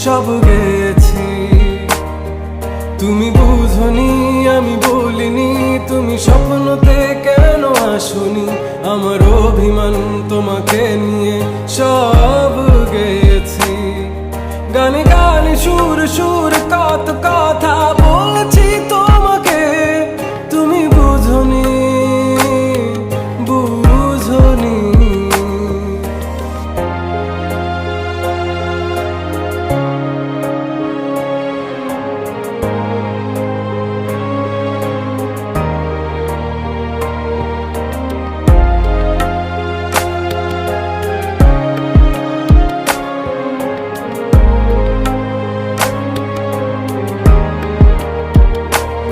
সব গেছি। তুমি বুঝনি আমি বলিনি, তুমি স্বপ্নতে কেন আসনি, আমার অভিমান তোমাকে নিয়ে সব গেছি। গানে গানে সুর সুর কত কথা বলছি তোমাকে, তুমি বুঝনি বুঝনি।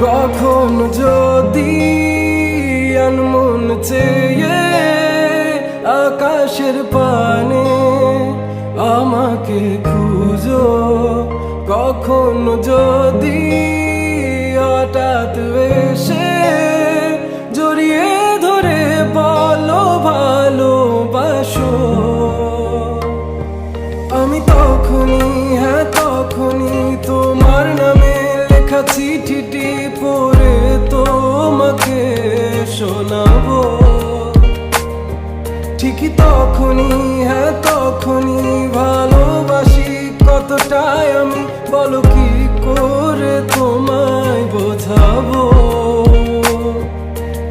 কখন যদি আনমন চেয়ে আকাশের পানে আমাকে খুঁজো, কখন যদি হঠাৎ এসে জড়িয়ে ধরে বলো ভালোবাসো, আমি তখনই হ্যাঁ তখনই তোমার নামে লেখা চিঠিটি পড়ে তোমাকে শোনাবো। ঠিকই তখনই হ্যাঁ তখনই ভালোবাসি কতটাই আমি, বলো কি করে তোমায় বোঝাবো।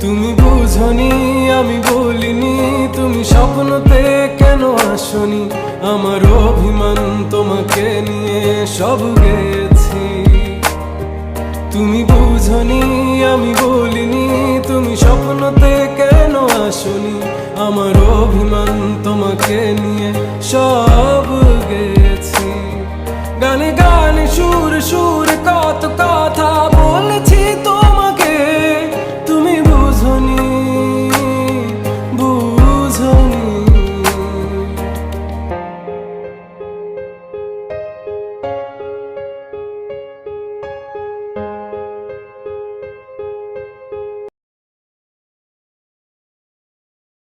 তুমি বুঝনি আমি বলিনি, তুমি স্বপ্নতে কেন আসনি, আমার অভিমান তোমাকে নিয়ে সব গেছি। তুমি বুঝনি আমি বলিনি, তুমি স্বপ্নতে কেন আসনি, আমার অভিমান তোমাকে নিয়ে সব গেছি। গানে